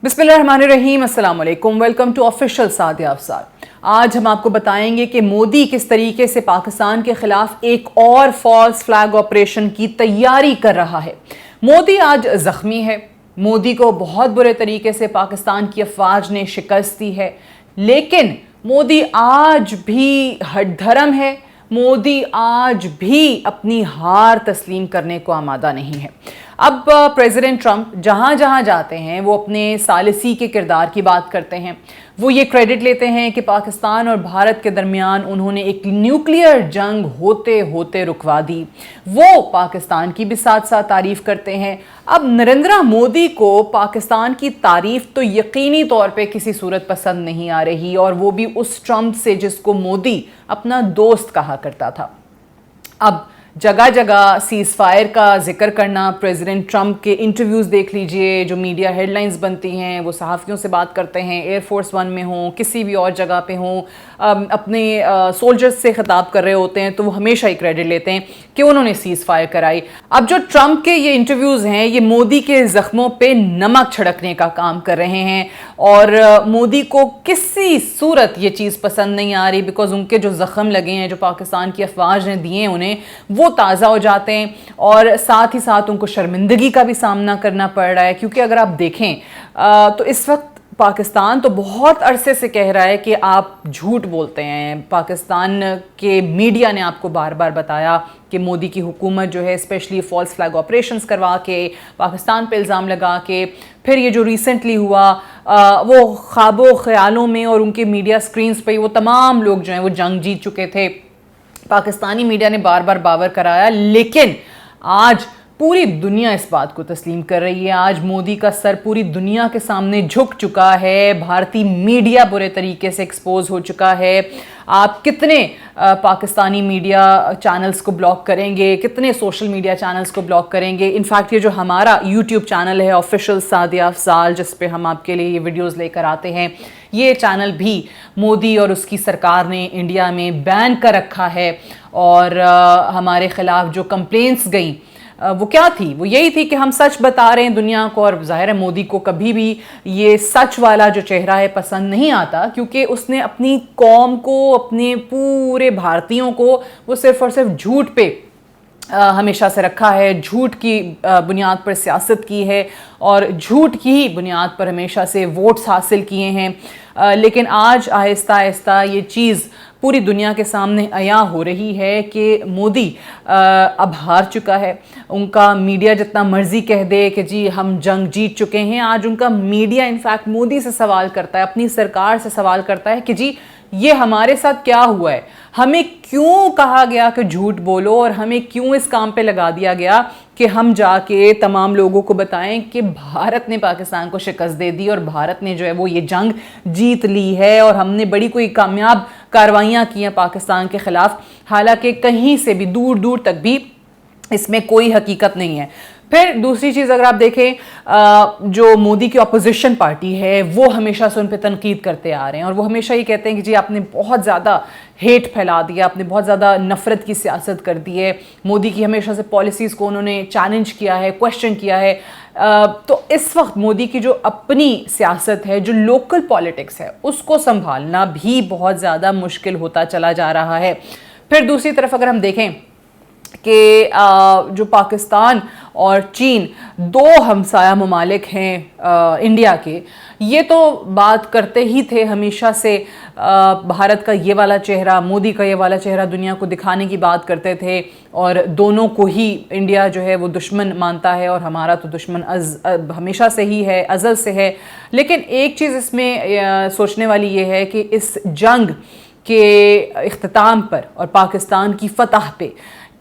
बिस्मिल्लाहिर्रहमानिर्रहीम, अस्सलाम वालेकुम। Welcome to official Sadia Afsar. आज हम आपको बताएंगे कि मोदी किस तरीके से पाकिस्तान के खिलाफ एक और फॉल्स फ्लैग ऑपरेशन की तैयारी कर रहा है। मोदी आज जख्मी है। मोदी को बहुत बुरे तरीके से पाकिस्तान की अफवाज ने शिकस्त दी है, लेकिन मोदी आज भी हठधर्म है। मोदी आज भी अपनी हार तस्लीम करने को आमादा नहीं है। अब प्रेसिडेंट ट्रंप जहाँ जहाँ जाते हैं वो अपने सालिसी के किरदार की बात करते हैं। वो ये क्रेडिट लेते हैं कि पाकिस्तान और भारत के दरमियान उन्होंने एक न्यूक्लियर जंग होते होते रुकवा दी। वो पाकिस्तान की भी साथ साथ तारीफ करते हैं। अब नरेंद्र मोदी को पाकिस्तान की तारीफ तो यकीनी तौर पे किसी सूरत पसंद नहीं आ रही, और वो भी उस ट्रंप से जिसको मोदी अपना दोस्त कहा करता था। अब जगह जगह सीज फायर का जिक्र करना, प्रेसिडेंट ट्रंप के इंटरव्यूज़ देख लीजिए, जो मीडिया हेडलाइंस बनती हैं, वो सहाफ़ियों से बात करते हैं, एयरफोर्स वन में हों, किसी भी और जगह पे हों, अपने सोल्जर्स से ख़िताब कर रहे होते हैं, तो वो हमेशा ही क्रेडिट लेते हैं कि उन्होंने सीज़ फायर कराई। अब जो ट्रंप के ये इंटरव्यूज़ हैं, ये मोदी के ज़ख्मों पे नमक छिड़कने का काम कर रहे हैं, और मोदी को किसी सूरत ये चीज़ पसंद नहीं आ रही, बिकॉज उनके जो ज़ख्म लगे हैं, जो पाकिस्तान की अफवाज ने दिए हैं उन्हें, वो ताज़ा हो जाते हैं, और साथ ही साथ उनको शर्मिंदगी का भी सामना करना पड़ रहा है। क्योंकि अगर आप देखें तो इस वक्त पाकिस्तान तो बहुत अरसे से कह रहा है कि आप झूठ बोलते हैं। पाकिस्तान के मीडिया ने आपको बार बार बताया कि मोदी की हुकूमत जो है स्पेशली फॉल्स फ्लैग ऑपरेशंस करवा के, पाकिस्तान पे इल्ज़ाम लगा के, फिर ये जो रिसेंटली हुआ वो ख्वाबों ख्यालों में और उनके मीडिया स्क्रीन्स पे वो तमाम लोग जो हैं वो जंग जीत चुके थे। पाकिस्तानी मीडिया ने बार बार बावर कराया, लेकिन आज पूरी दुनिया इस बात को तस्लीम कर रही है। आज मोदी का सर पूरी दुनिया के सामने झुक चुका है। भारतीय मीडिया बुरे तरीके से एक्सपोज हो चुका है। आप कितने पाकिस्तानी मीडिया चैनल्स को ब्लॉक करेंगे, कितने सोशल मीडिया चैनल्स को ब्लॉक करेंगे। इनफैक्ट ये जो हमारा यूट्यूब चैनल है ऑफिशियल सादिया अफसार, जिस पे हम आपके लिए ये वीडियोस लेकर आते हैं, ये चैनल भी मोदी और उसकी सरकार ने इंडिया में बैन कर रखा है। और हमारे ख़िलाफ़ जो कंप्लेंट्स गई वो क्या थी? वो यही थी कि हम सच बता रहे हैं दुनिया को, और ज़ाहिर है मोदी को कभी भी ये सच वाला जो चेहरा है पसंद नहीं आता, क्योंकि उसने अपनी कौम को, अपने पूरे भारतीयों को वो सिर्फ और सिर्फ झूठ पे हमेशा से रखा है। झूठ की बुनियाद पर सियासत की है, और झूठ की ही बुनियाद पर हमेशा से वोट्स हासिल किए हैं। लेकिन आज आहिस्ता आहिस्ता ये चीज़ पूरी दुनिया के सामने अया हो रही है कि मोदी अब हार चुका है। उनका मीडिया जितना मर्जी कह दे कि जी हम जंग जीत चुके हैं, आज उनका मीडिया इनफैक्ट मोदी से सवाल करता है, अपनी सरकार से सवाल करता है कि जी ये हमारे साथ क्या हुआ है, हमें क्यों कहा गया कि झूठ बोलो, और हमें क्यों इस काम पे लगा दिया गया कि हम जाके तमाम लोगों को बताएं कि भारत ने पाकिस्तान को शिकस्त दे दी और भारत ने जो है वो ये जंग जीत ली है, और हमने बड़ी कोई कामयाब कार्रवाइयाँ की हैं पाकिस्तान के ख़िलाफ़। हालांकि कहीं से भी दूर दूर तक भी इसमें कोई हकीकत नहीं है। फिर दूसरी चीज़ अगर आप देखें, जो मोदी की अपोजिशन पार्टी है वो हमेशा से उन पर तनकीद करते आ रहे हैं, और वो हमेशा ये कहते हैं कि जी आपने बहुत ज़्यादा हेट फैला दिया, आपने बहुत ज़्यादा नफ़रत की सियासत कर दी है। मोदी की हमेशा से पॉलिसीज़ को उन्होंने चैलेंज किया है, क्वेश्चन किया है। तो इस वक्त मोदी की जो अपनी सियासत है, जो लोकल पॉलिटिक्स है, उसको संभालना भी बहुत ज़्यादा मुश्किल होता चला जा रहा है। फिर दूसरी तरफ अगर हम देखें कि जो पाकिस्तान और चीन दो हमसाया ममालिक हैं इंडिया के, ये तो बात करते ही थे हमेशा से। भारत का ये वाला चेहरा, मोदी का ये वाला चेहरा दुनिया को दिखाने की बात करते थे, और दोनों को ही इंडिया जो है वो दुश्मन मानता है, और हमारा तो दुश्मन हमेशा से ही है, अज़ल से है। लेकिन एक चीज़ इसमें सोचने वाली ये है कि इस जंग के इख्तिताम पर और पाकिस्तान की फ़तह पे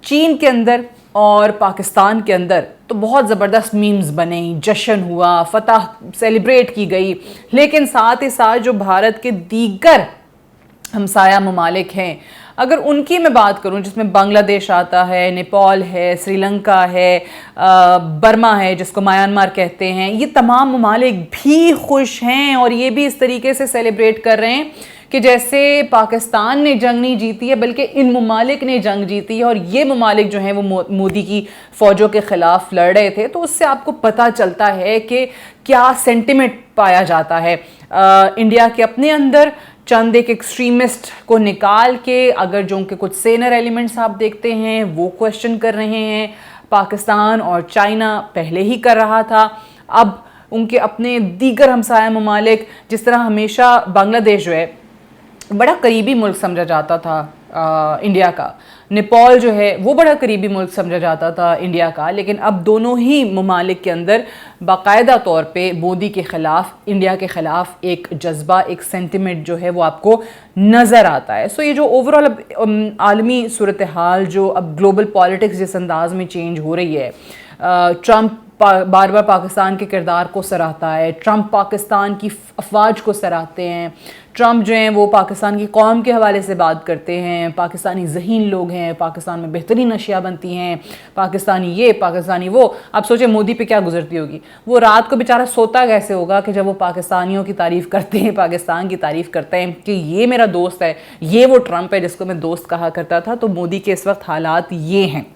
चीन के अंदर और पाकिस्तान के अंदर तो बहुत ज़बरदस्त मीम्स बने, जश्न हुआ, फतह सेलिब्रेट की गई। लेकिन साथ ही साथ जो भारत के दीगर हमसाया ममालिक हैं, अगर उनकी मैं बात करूं, जिसमें बांग्लादेश आता है, नेपाल है, श्रीलंका है, बर्मा है जिसको म्यांमार कहते हैं, ये तमाम ममालिक भी खुश हैं, और ये भी इस तरीके से सेलिब्रेट कर रहे हैं कि जैसे पाकिस्तान ने जंग नहीं जीती है बल्कि इन ममालिक ने जंग जीती है, और ये ममालिक जो हैं वो मोदी की फ़ौजों के ख़िलाफ़ लड़ रहे थे। तो उससे आपको पता चलता है कि क्या सेंटिमेंट पाया जाता है। इंडिया के अपने अंदर चंद एक एक्सट्रीमिस्ट को निकाल के अगर जो उनके कुछ सेनर एलिमेंट्स आप देखते हैं वो क्वेश्चन कर रहे हैं, पाकिस्तान और चाइना पहले ही कर रहा था, अब उनके अपने दीगर हमसाया ममालिक, जिस तरह हमेशा बांग्लादेश जो है बड़ा करीबी मुल्क समझा जाता था इंडिया का, नेपाल जो है वो बड़ा करीबी मुल्क समझा जाता था इंडिया का, लेकिन अब दोनों ही ममालिक के अंदर बाकायदा तौर पे मोदी के ख़िलाफ़, इंडिया के ख़िलाफ़ एक जज्बा, एक सेंटिमेंट जो है वो आपको नज़र आता है। सो ये जो ओवरऑल अब आलमी सूरत हाल जो अब ग्लोबल पॉलिटिक्स जिस अंदाज में चेंज हो रही है, ट्रंप बार बार पाकिस्तान के किरदार को सराहता है, ट्रंप पाकिस्तान की अफवाज को सराहते हैं, ट्रंप जो हैं वो पाकिस्तान की कौम के हवाले से बात करते हैं, पाकिस्तानी ज़हीन लोग हैं, पाकिस्तान में बेहतरीन अशिया बनती हैं, पाकिस्तानी ये पाकिस्तानी वो। आप सोचें मोदी पे क्या गुजरती होगी, वो रात को बेचारा सोता कैसे होगा कि जब वो पाकिस्तानियों की तारीफ़ करते हैं, पाकिस्तान की तारीफ़ करते हैं कि ये मेरा दोस्त है, ये वो ट्रंप है जिसको मैं दोस्त कहा करता था। तो मोदी के इस वक्त हालात ये हैं।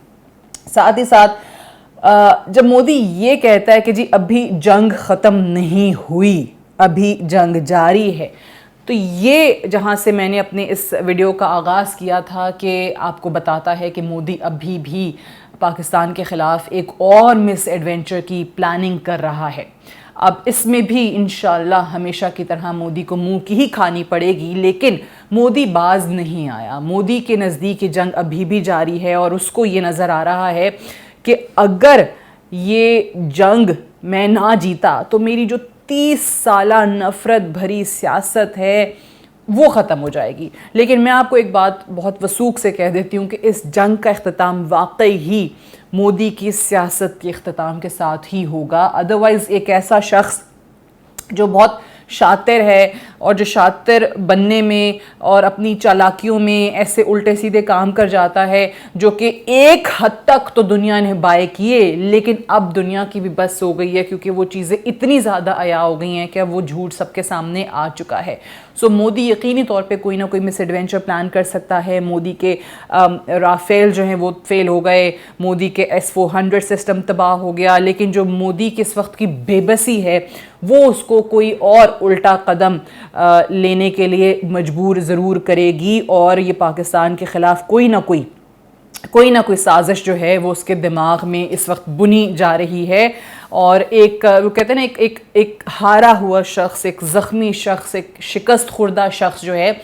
साथ ही साथ जब मोदी ये कहता है कि जी अभी जंग ख़त्म नहीं हुई, अभी जंग जारी है, तो ये जहाँ से मैंने अपने इस वीडियो का आगाज़ किया था कि आपको बताता है कि मोदी अभी भी पाकिस्तान के ख़िलाफ़ एक और मिस एडवेंचर की प्लानिंग कर रहा है। अब इसमें भी इंशाल्लाह हमेशा की तरह मोदी को मुंह की ही खानी पड़ेगी, लेकिन मोदी बाज नहीं आया। मोदी के नज़दीक ये जंग अभी भी जारी है और उसको ये नज़र आ रहा है कि अगर ये जंग मैं ना जीता तो मेरी जो 30 साला नफ़रत भरी सियासत है वो ख़त्म हो जाएगी। लेकिन मैं आपको एक बात बहुत वसूख से कह देती हूँ कि इस जंग का इख्तिताम वाकई ही मोदी की सियासत के इख्तिताम के साथ ही होगा। अदरवाइज़ एक ऐसा शख्स जो बहुत शातिर है और जो शातिर बनने में और अपनी चालाकियों में ऐसे उल्टे सीधे काम कर जाता है जो कि एक हद तक तो दुनिया ने बाय किए, लेकिन अब दुनिया की भी बस हो गई है क्योंकि वो चीज़ें इतनी ज़्यादा अया हो गई हैं कि अब वो झूठ सबके सामने आ चुका है। सो मोदी यकीनी तौर पे कोई ना कोई मिस एडवेंचर प्लान कर सकता है। मोदी के राफेल जो हैं वो फेल हो गए, मोदी के S-400 सिस्टम तबाह हो गया, लेकिन जो मोदी के इस वक्त की बेबसी है वो उसको कोई और उल्टा कदम लेने के लिए मजबूर ज़रूर करेगी और ये पाकिस्तान के ख़िलाफ़ कोई ना कोई साजिश जो है वो उसके दिमाग में इस वक्त बुनी जा रही है। और एक वो कहते हैं ना एक हारा हुआ शख्स, एक ज़ख्मी शख्स, एक शिकस्त खुर्दा शख्स जो है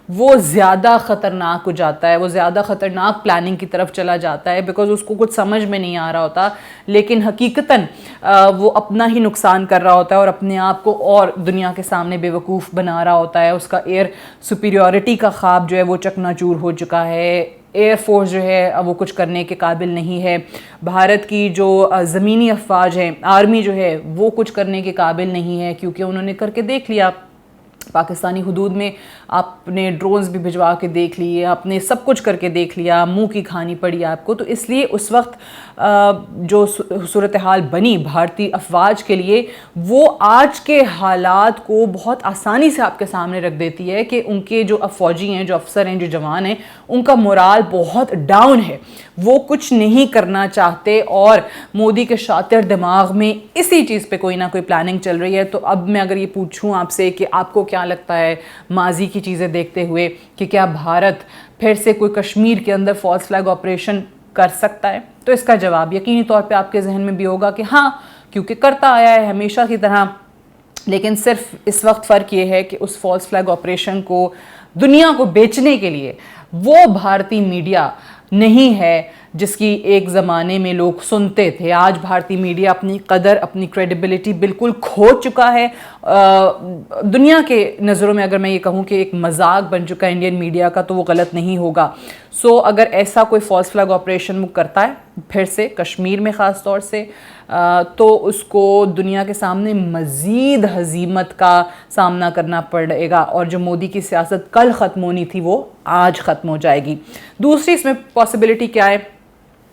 वो ज़्यादा ख़तरनाक हो जाता है, वो ज़्यादा ख़तरनाक प्लानिंग की तरफ चला जाता है बिकॉज़ उसको कुछ समझ में नहीं आ रहा होता, लेकिन हकीकतन वो अपना ही नुकसान कर रहा होता है और अपने आप को और दुनिया के सामने बेवकूफ़ बना रहा होता है। उसका एयर सुपीरियॉरिटी का ख्वाब जो है वो चकनाचूर हो चुका है। एयरफोर्स जो है अब वो कुछ करने के काबिल नहीं है। भारत की जो ज़मीनी अफवाज है, आर्मी जो है वो कुछ करने के काबिल नहीं है क्योंकि उन्होंने करके देख लिया। पाकिस्तानी हुदूद में आपने ड्रोन्स भी भिजवा के देख लिए, आपने सब कुछ करके देख लिया, मुंह की खानी पड़ी आपको। तो इसलिए उस वक्त जो सूरत हाल बनी भारतीय अफवाज के लिए, वो आज के हालात को बहुत आसानी से आपके सामने रख देती है कि उनके जो फ़ौजी हैं, जो अफसर हैं, जो जवान हैं, उनका मोराल बहुत डाउन है, वो कुछ नहीं करना चाहते और मोदी के शातिर दिमाग में इसी चीज़ पे कोई ना कोई प्लानिंग चल रही है। तो अब मैं अगर ये पूछूं आपसे कि आपको क्या लगता है माजी की चीज़ें देखते हुए कि क्या भारत फिर से कोई कश्मीर के अंदर फॉल्स फ्लैग ऑपरेशन कर सकता है, तो इसका जवाब यकीनी तौर पे आपके जहन में भी होगा कि हाँ, क्योंकि करता आया है हमेशा की तरह। लेकिन सिर्फ इस वक्त फ़र्क ये है कि उस फॉल्स फ्लैग ऑपरेशन को दुनिया को बेचने के लिए वो भारतीय मीडिया नहीं है जिसकी एक ज़माने में लोग सुनते थे। आज भारतीय मीडिया अपनी कदर, अपनी क्रेडिबिलिटी बिल्कुल खो चुका है। दुनिया के नज़रों में अगर मैं ये कहूँ कि एक मजाक बन चुका है इंडियन मीडिया का, तो वो गलत नहीं होगा। सो अगर ऐसा कोई फॉल्स फ्लैग ऑपरेशन वो करता है फिर से कश्मीर में ख़ास तौर से, तो उसको दुनिया के सामने मज़ीद हज़ीमत का सामना करना पड़ेगा और जो मोदी की सियासत कल ख़त्म होनी थी वो आज ख़त्म हो जाएगी। दूसरी इसमें पॉसिबिलिटी क्या है,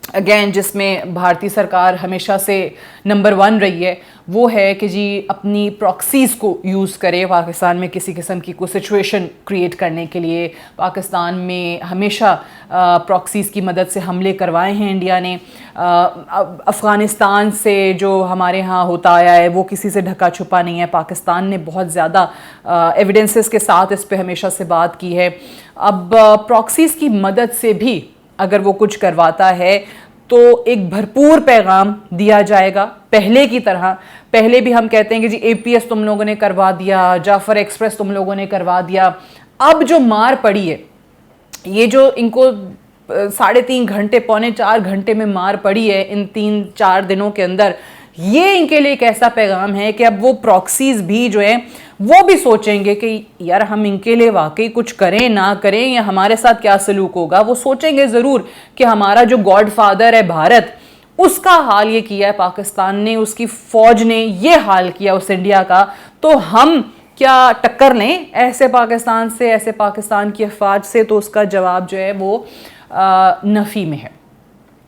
अगेन जिसमें भारतीय सरकार हमेशा से नंबर 1 रही है, वो है कि जी अपनी प्रॉक्सीज़ को यूज़ करे पाकिस्तान में किसी किस्म की कोई सिचुएशन क्रिएट करने के लिए। पाकिस्तान में हमेशा प्रॉक्सीज़ की मदद से हमले करवाए हैं इंडिया ने। अफ़गानिस्तान से जो हमारे यहाँ होता आया है वो किसी से ढका छुपा नहीं है। पाकिस्तान ने बहुत ज़्यादा एविडेंसेस के साथ इस पे हमेशा से बात की है। अब प्रॉक्सीज़ की मदद से भी अगर वो कुछ करवाता है तो एक भरपूर पैगाम दिया जाएगा पहले की तरह। पहले भी हम कहते हैं कि जी एपीएस तुम लोगों ने करवा दिया, जाफर एक्सप्रेस तुम लोगों ने करवा दिया। अब जो मार पड़ी है, ये जो इनको 3.5 घंटे पौने 4 घंटे में मार पड़ी है इन 3-4 दिनों के अंदर, ये इनके लिए एक ऐसा पैगाम है कि अब वो प्रॉक्सीज भी जो है वो भी सोचेंगे कि यार हम इनके लिए वाकई कुछ करें ना करें या हमारे साथ क्या सलूक होगा। वो सोचेंगे ज़रूर कि हमारा जो गॉड फादर है भारत, उसका हाल ये किया है पाकिस्तान ने, उसकी फ़ौज ने ये हाल किया उस इंडिया का, तो हम क्या टक्कर लें ऐसे पाकिस्तान से, ऐसे पाकिस्तान की अफवाज से। तो उसका जवाब जो है वो नफ़ी में है।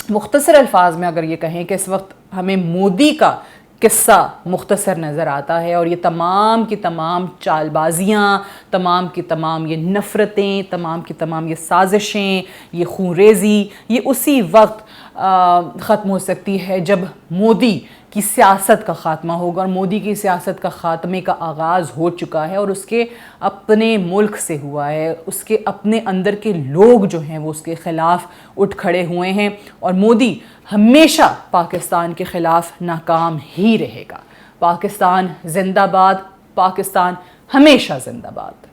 मुख्तसर अल्फाज में अगर ये कहें कि इस वक्त हमें मोदी का किस्सा मुख्तसर नज़र आता है और ये तमाम की तमाम चालबाजियाँ, तमाम की तमाम ये नफ़रतें, तमाम की तमाम ये साजिशें, ये खूनरेज़ी, ये उसी वक्त ख़त्म हो सकती है जब मोदी की सियासत का ख़ात्मा होगा। और मोदी की सियासत का ख़ात्मे का आगाज़ हो चुका है और उसके अपने मुल्क से हुआ है। उसके अपने अंदर के लोग जो हैं वो उसके ख़िलाफ़ उठ खड़े हुए हैं और मोदी हमेशा पाकिस्तान के ख़िलाफ़ नाकाम ही रहेगा। पाकिस्तान जिंदाबाद, पाकिस्तान हमेशा जिंदाबाद।